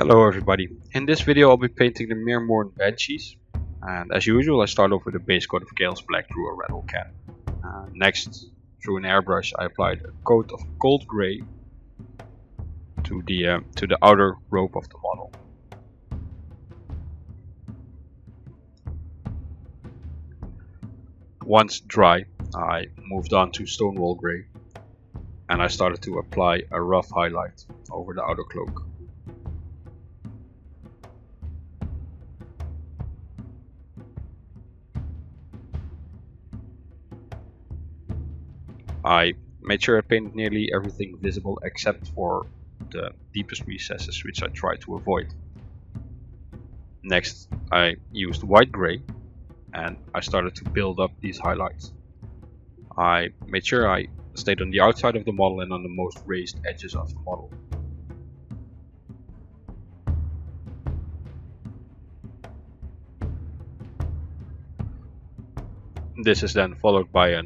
Hello everybody, in this video I'll be painting the Myrmourn Banshees, and as usual I start off with a base coat of Chaos Black through a rattle can. Next, through an airbrush I applied a coat of gold grey to the outer rope of the model. Once dry, I moved on to stonewall grey and I started to apply a rough highlight over the outer cloak. I made sure I painted nearly everything visible except for the deepest recesses, which I tried to avoid. Next, I used white grey and I started to build up these highlights. I made sure I stayed on the outside of the model and on the most raised edges of the model. This is then followed by a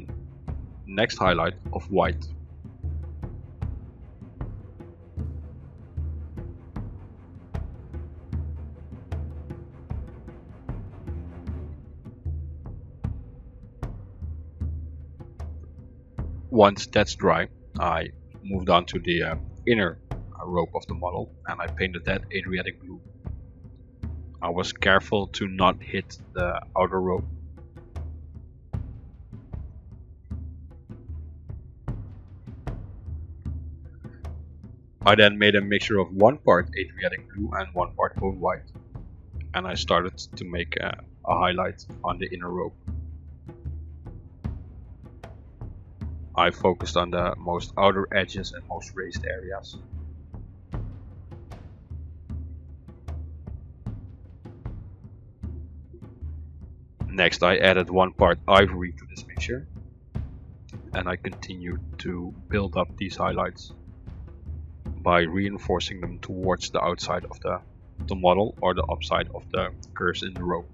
next highlight of white. Once that's dry, I moved on to the inner rope of the model and I painted that Adriatic blue. I was careful to not hit the outer rope. I then made a mixture of 1 part Adriatic blue and 1 part bone white, and I started to make a highlight on the inner rope. I focused on the most outer edges and most raised areas. Next I added 1 part ivory to this mixture, and I continued to build up these highlights by reinforcing them towards the outside of the model or the upside of the curves in the rope.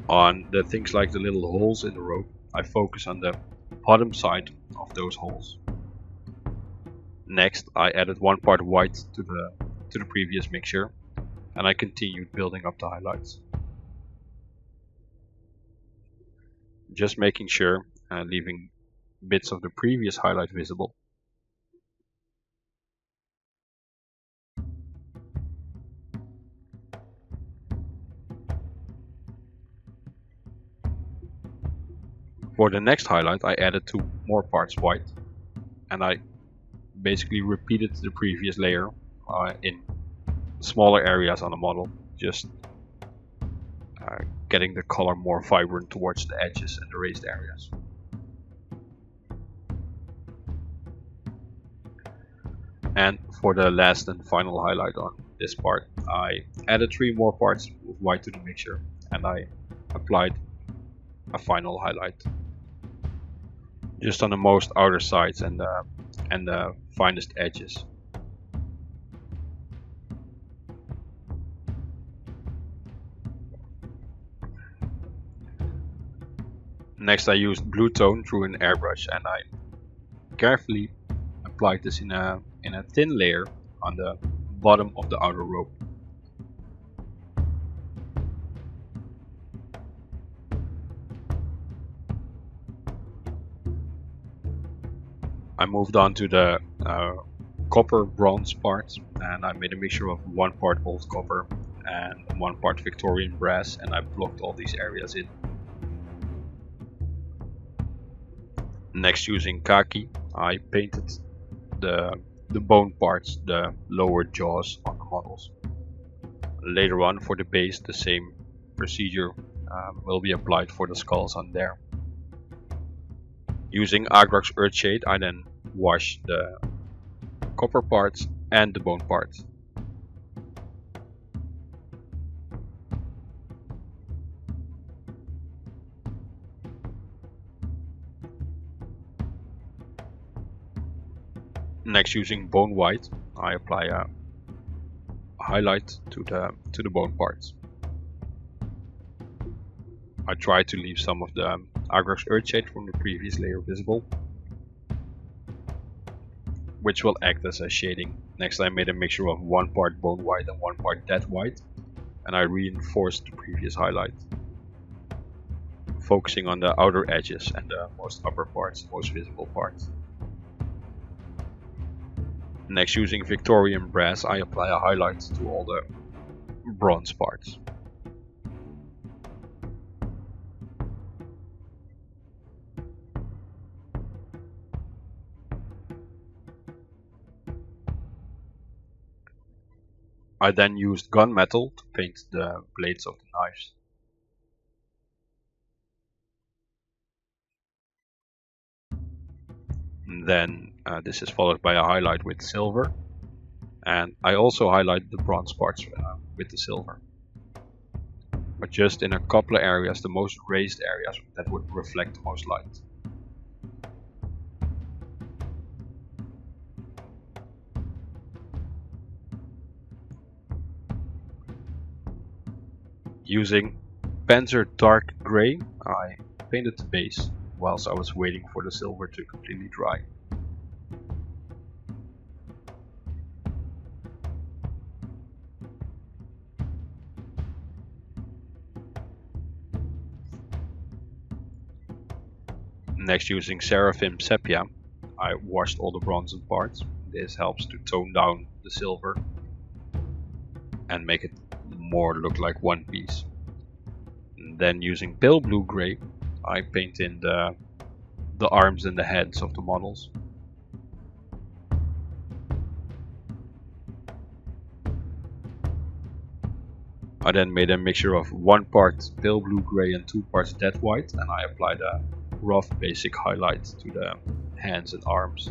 On the things like the little holes in the rope, I focus on the bottom side of those holes. Next, I added 1 part white to the previous mixture, and I continued building up the highlights. Just making sure leaving bits of the previous highlight visible. For the next highlight I added 2 more parts white, and I basically repeated the previous layer in smaller areas on the model, just getting the color more vibrant towards the edges and the raised areas. And for the last and final highlight on this part, I added 3 more parts of white to the mixture and I applied a final highlight just on the most outer sides and the finest edges. Next I used blue tone through an airbrush and I carefully applied this in a thin layer on the bottom of the outer rope. I moved on to the copper bronze parts and I made a mixture of 1 part old copper and 1 part Victorian brass, and I blocked all these areas in. Next, using khaki, I painted the bone parts, the lower jaws on the models. Later on for the base the same procedure will be applied for the skulls on there. Using Agrax Earthshade I then washed the copper parts and the bone parts. Next, using bone white, I apply a highlight to the bone parts. I try to leave some of the Airbrush Earthshade from the previous layer visible, which will act as a shading. Next I made a mixture of 1 part bone white and 1 part dead white, and I reinforced the previous highlight, focusing on the outer edges and the most upper parts, the most visible parts. Next, using Victorian brass, I apply a highlight to all the bronze parts. I then used gunmetal to paint the blades of the knives. And then this is followed by a highlight with silver, and I also highlight the bronze parts with the silver, but just in a couple of areas, the most raised areas that would reflect the most light. Using Panzer Dark Grey, I painted the base whilst I was waiting for the silver to completely dry. Next, using Seraphim Sepia, I washed all the bronzen parts. This helps to tone down the silver and make it more look like one piece. And then using Pale Blue Grey, I paint in the arms and the heads of the models. I then made a mixture of 1 part Pale Blue Grey and 2 parts Dead White, and I applied a rough basic highlight to the hands and arms.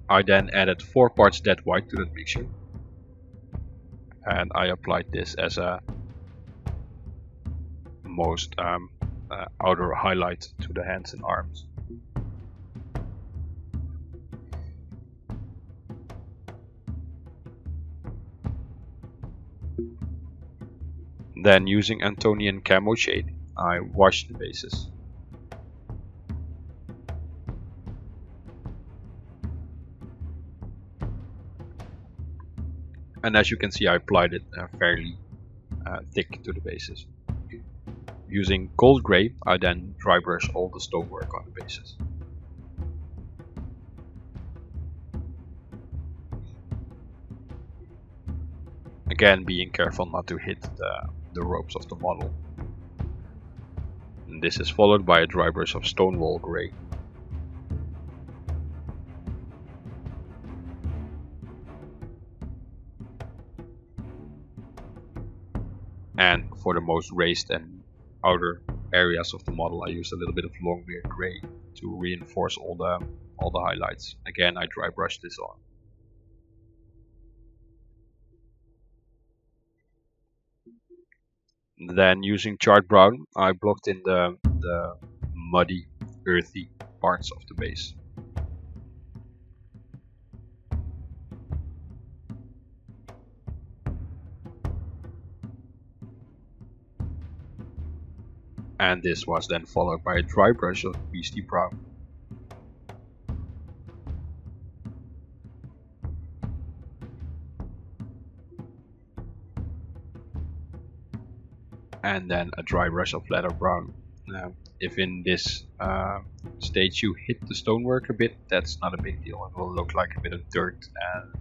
I then added 4 parts Dead White to that mixture, and I applied this as a most outer highlight to the hands and arms. Then, using Antonian Camo Shade, I washed the bases. And as you can see, I applied it fairly thick to the bases. Using Gold Grey, I then dry brush all the stonework on the bases. Again, being careful not to hit the ropes of the model. And this is followed by a dry brush of Stonewall Grey. And for the most raised and outer areas of the model, I used a little bit of Longbeard Grey to reinforce all the highlights. Again, I dry brushed this on. Then, using charred brown, I blocked in the muddy, earthy parts of the base. And this was then followed by a dry brush of Beastie Brown. And then a dry brush of Leather Brown. Now, if in this stage you hit the stonework a bit, that's not a big deal. It will look like a bit of dirt, and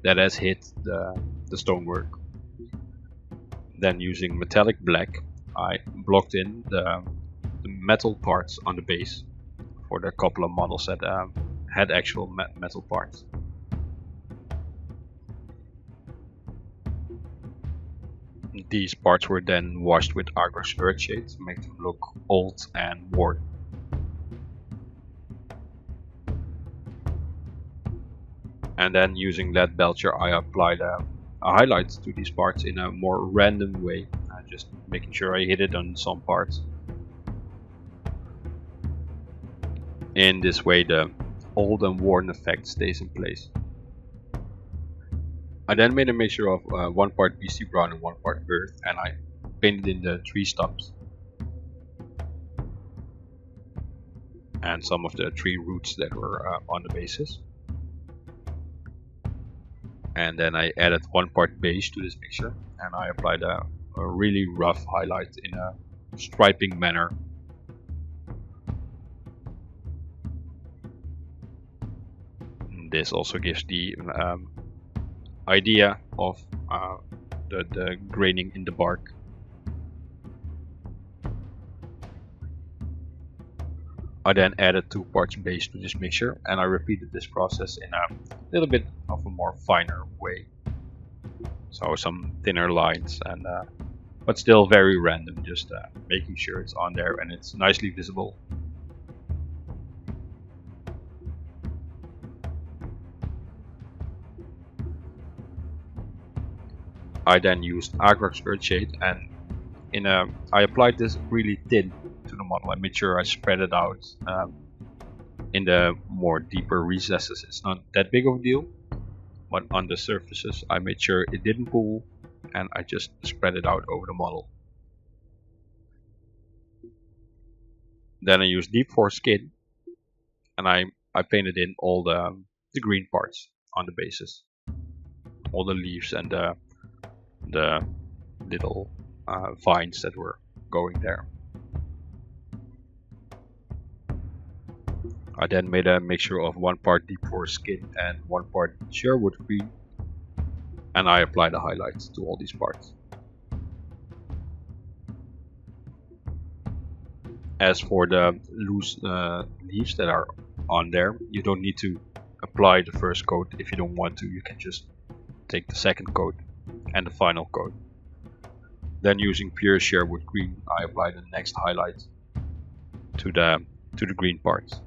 that has hit the stonework. Then, using metallic black, I blocked in the metal parts on the base for the couple of models that had actual metal parts. These parts were then washed with Airbrush Earthshade to make them look old and worn. And then, using Lead Belcher, I applied a highlight to these parts in a more random way, just making sure I hit it on some parts. In this way the old and worn effect stays in place. I then made a mixture of 1 part BC brown and 1 part earth, and I painted in the tree stumps and some of the tree roots that were on the bases. And then I added 1 part beige to this mixture, and I applied a really rough highlight in a striping manner. This also gives the idea of the graining in the bark. I then added 2 parts beige to this mixture, and I repeated this process in a little bit of a more finer way. So some thinner lines, and but still very random, just making sure it's on there and it's nicely visible. I then used Airbrush Earthshade, and I applied this really thin to the model. I made sure I spread it out in the more deeper recesses. It's not that big of a deal, but on the surfaces I made sure it didn't pool, and I just spread it out over the model. Then I used Deep Forest Skin, and I painted in all the green parts on the bases, all the leaves and the little vines that were going there. I then made a mixture of 1 part Deep Forest Skin and 1 part Sherwood Green, and I applied the highlights to all these parts. As for the loose leaves that are on there, you don't need to apply the first coat. If you don't want to, you can just take the second coat and the final coat. Then using pure Sherwood Green, I apply the next highlight to the green parts.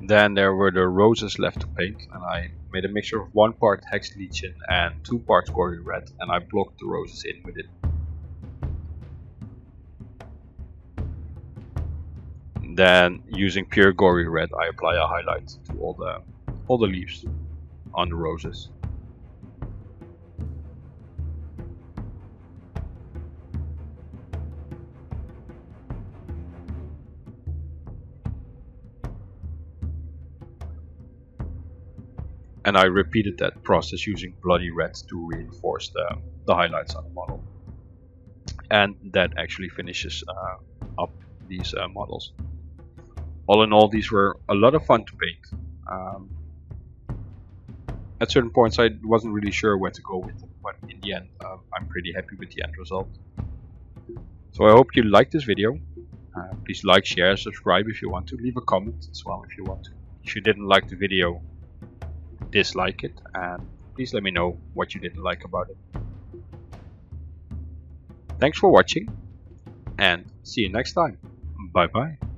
Then there were the roses left to paint, and I made a mixture of 1 part Hex Lichen and 2 parts Gory Red, and I blocked the roses in with it. Then using pure Gory Red, I apply a highlight to all the leaves on the roses. And I repeated that process using bloody red to reinforce the highlights on the model. And that actually finishes up these models. All in all, these were a lot of fun to paint. At certain points I wasn't really sure where to go with them, but in the end I'm pretty happy with the end result. So I hope you liked this video. Please like, share, subscribe if you want to. Leave a comment as well if you want to. If you didn't like the video, dislike it, and please let me know what you didn't like about it. Thanks for watching, and see you next time. Bye bye.